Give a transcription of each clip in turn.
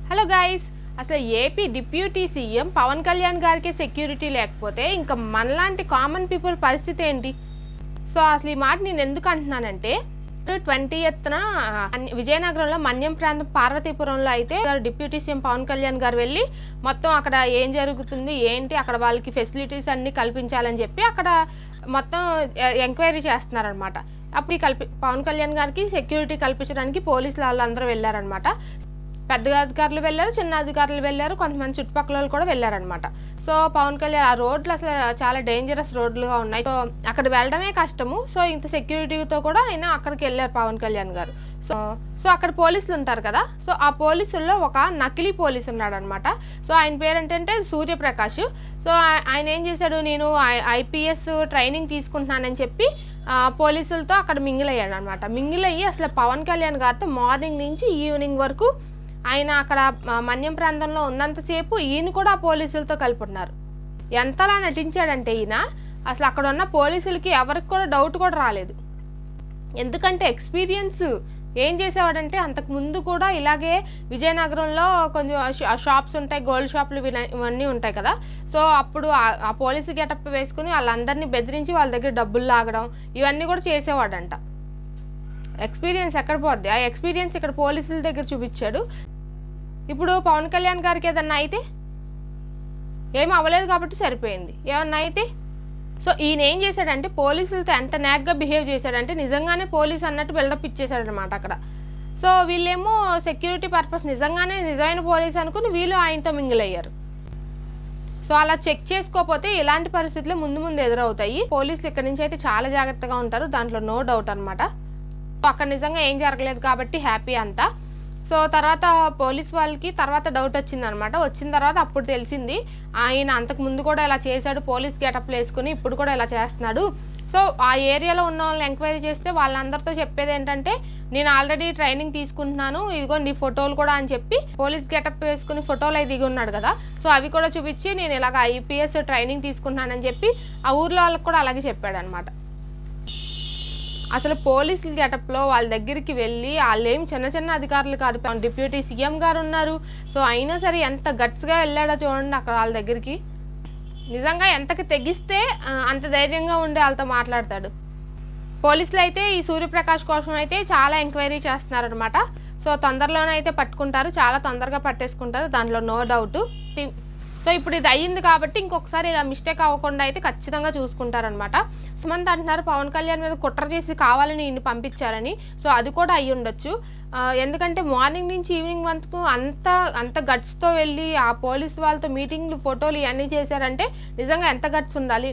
Hello guys, అసలు AP deputy CM Pavan Kalyan గారికి security లేకపోతే ఇంకా మనలాంటి కామన్ పీపుల్ పరిస్థితి ఏంటి? సో అసలు ఈ మాట నేను ఎందుకు అంటున్నానంటే 20th విజయనగరంలో మన్యం ప్రాంతం పార్వతీపురంలో అయితే డిప్యూటీ సీఎం పవన్ కళ్యాణ్ గారు వెళ్ళి మొత్తం అక్కడ ఏం జరుగుతుంది ఏంటి, అక్కడ వాళ్ళకి ఫెసిలిటీస్ అన్నీ కల్పించాలని చెప్పి అక్కడ మొత్తం ఎంక్వైరీ చేస్తున్నారనమాట. అప్పుడు పవన్ కళ్యాణ్ గారికి సెక్యూరిటీ కల్పించడానికి పోలీసులు వాళ్ళందరూ వెళ్ళారనమాట. పెద్ద అధికారులు వెళ్ళారు, చిన్న అధికారులు వెళ్ళారు, కొంతమంది చుట్టుపక్కల వాళ్ళు కూడా వెళ్ళారనమాట. సో పవన్ కళ్యాణ్ ఆ రోడ్లు అసలు చాలా డేంజరస్ రోడ్లుగా ఉన్నాయి. సో అక్కడ వెళ్ళడమే కష్టము. సో ఇంత సెక్యూరిటీతో కూడా ఆయన అక్కడికి వెళ్ళారు పవన్ కళ్యాణ్ గారు. సో అక్కడ పోలీసులు ఉంటారు కదా, సో ఆ పోలీసుల్లో ఒక నకిలీ పోలీసు ఉన్నాడు అనమాట. సో ఆయన పేరు ఏంటంటే సూర్యప్రకాష్. సో ఆయన ఏం చేశాడు, నేను IPS ట్రైనింగ్ తీసుకుంటున్నానని చెప్పి పోలీసులతో అక్కడ మింగిల్ అయ్యాడు అనమాట. మింగిల్ అయ్యి అసలు పవన్ కళ్యాణ్ గారితో మార్నింగ్ నుంచి ఈవినింగ్ వరకు ఆయన అక్కడ మన్యం ప్రాంతంలో ఉన్నంతసేపు ఈయన కూడా పోలీసులతో కలుపుతున్నారు. ఎంతలా నటించాడంటే ఈయన అసలు అక్కడ ఉన్న పోలీసులకి ఎవరికి కూడా డౌట్ కూడా రాలేదు. ఎందుకంటే ఎక్స్పీరియన్స్ ఏం చేసేవాడంటే అంతకు ముందు కూడా ఇలాగే విజయనగరంలో కొంచెం షాప్స్ ఉంటాయి, గోల్డ్ షాపులు ఇవన్నీ ఉంటాయి కదా. సో అప్పుడు ఆ పోలీసు గెటప్ వేసుకుని వాళ్ళందరినీ బెదిరించి వాళ్ళ దగ్గర డబ్బులు లాగడం ఇవన్నీ కూడా చేసేవాడంట. ఎక్స్పీరియన్స్ ఎక్కడ పోద్ది? ఆ ఎక్స్పీరియన్స్ ఇక్కడ పోలీసుల దగ్గర చూపించాడు. ఇప్పుడు పవన్ కళ్యాణ్ గారికి ఏదన్నా అయితే ఏం అవ్వలేదు కాబట్టి సరిపోయింది, ఏమన్నా అయితే సో ఈయన ఏం చేశాడంటే పోలీసులతో ఎంత నాగ్గా బిహేవ్ చేశాడంటే నిజంగానే పోలీస్ అన్నట్టు బిల్డప్ ఇచ్చేశాడనమాట అక్కడ. సో వీళ్ళేమో సెక్యూరిటీ పర్పస్ నిజంగానే నిజమైన పోలీస్ అనుకుని వీళ్ళు ఆయనతో మింగిల్ అయ్యారు. సో అలా చెక్ చేసుకోకపోతే ఇలాంటి పరిస్థితులు ముందు ఎదురవుతాయి. పోలీసులు ఇక్కడ నుంచి అయితే చాలా జాగ్రత్తగా ఉంటారు, దాంట్లో నో డౌట్ అనమాట. అక్కడ నిజంగా ఏం జరగలేదు కాబట్టి హ్యాపీ అంతా. సో తర్వాత పోలీస్ వాళ్ళకి తర్వాత డౌట్ వచ్చింది అనమాట. వచ్చిన తర్వాత అప్పుడు తెలిసింది ఆయన అంతకు ముందు కూడా ఇలా చేశాడు, పోలీస్ గెటప్లు వేసుకుని ఇప్పుడు కూడా ఇలా చేస్తున్నాడు. సో ఆ ఏరియాలో ఉన్న వాళ్ళని ఎంక్వైరీ చేస్తే వాళ్ళందరితో చెప్పేది ఏంటంటే నేను ఆల్రెడీ ట్రైనింగ్ తీసుకుంటున్నాను, ఇదిగో నీ ఫోటోలు కూడా అని చెప్పి పోలీస్ గెటప్ వేసుకుని ఫోటోలు అవి దిగి ఉన్నాడు కదా. సో అవి కూడా చూపించి నేను ఇలాగ IPS ట్రైనింగ్ తీసుకుంటున్నానని చెప్పి ఆ ఊర్లో వాళ్ళకి కూడా అలాగే చెప్పాడు అనమాట. అసలు పోలీసుల గెటప్లో వాళ్ళ దగ్గరికి వెళ్ళి వాళ్ళేం చిన్న అధికారులు కాదు, డిప్యూటీ సీఎం గారు ఉన్నారు. సో అయినా సరే ఎంత గట్స్గా వెళ్ళాడో చూడండి అక్కడ వాళ్ళ దగ్గరికి. నిజంగా ఎంతకి తెగిస్తే అంత ధైర్యంగా ఉండి వాళ్ళతో మాట్లాడతాడు. పోలీసులు అయితే ఈ సూర్యప్రకాష్ కోసం అయితే చాలా ఎంక్వైరీ చేస్తున్నారనమాట. సో తొందరలోనైతే పట్టుకుంటారు, చాలా తొందరగా పట్టేసుకుంటారు, దాంట్లో నో డౌట్. సో ఇప్పుడు ఇది అయ్యింది కాబట్టి ఇంకొకసారి ఇలా మిస్టేక్ అవ్వకుండా అయితే ఖచ్చితంగా చూసుకుంటారనమాట. సుమంత్ అంటున్నారు పవన్ కళ్యాణ్ మీద కుట్ర చేసి కావాలని ఇన్ని పంపించారని. సో అది కూడా అయ్యి ఉండొచ్చు. ఎందుకంటే మార్నింగ్ నుంచి ఈవినింగ్ వరకు అంత గట్స్తో వెళ్ళి ఆ పోలీసు వాళ్ళతో మీటింగ్లు ఫోటోలు ఇవన్నీ చేశారంటే నిజంగా ఎంత గట్స్ ఉండాలి.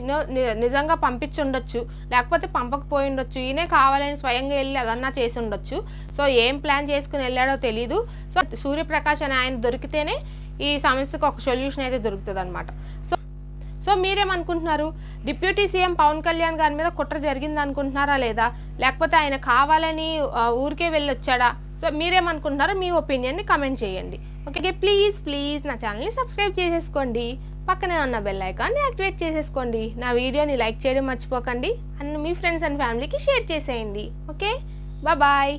నిజంగా పంపించి ఉండొచ్చు, లేకపోతే పంపకపోయి ఉండొచ్చు. ఈయనే కావాలని స్వయంగా వెళ్ళి అదన్నా చేసి ఉండొచ్చు. సో ఏం ప్లాన్ చేసుకుని వెళ్ళాడో తెలీదు. సో సూర్యప్రకాష్ అని ఆయన దొరికితేనే ఈ సమస్యకు ఒక సొల్యూషన్ అయితే దొరుకుతుంది అనమాట. సో మీరేమనుకుంటున్నారు? డిప్యూటీ సీఎం పవన్ కళ్యాణ్ గారి మీద కుట్ర జరిగింది అనుకుంటున్నారా లేదా, లేకపోతే ఆయన కావాలని ఊరికే వెళ్ళొచ్చాడా? సో మీరేమనుకుంటున్నారో మీ ఒపీనియన్ని కమెంట్ చేయండి. ఓకే, ప్లీజ్ నా ఛానల్ని సబ్స్క్రైబ్ చేసేసుకోండి, పక్కనే ఉన్న బెల్ ఐకాన్ని యాక్టివేట్ చేసేసుకోండి, నా వీడియోని లైక్ చేయడం మర్చిపోకండి, అండ్ మీ ఫ్రెండ్స్ అండ్ ఫ్యామిలీకి షేర్ చేసేయండి. Okay, bye.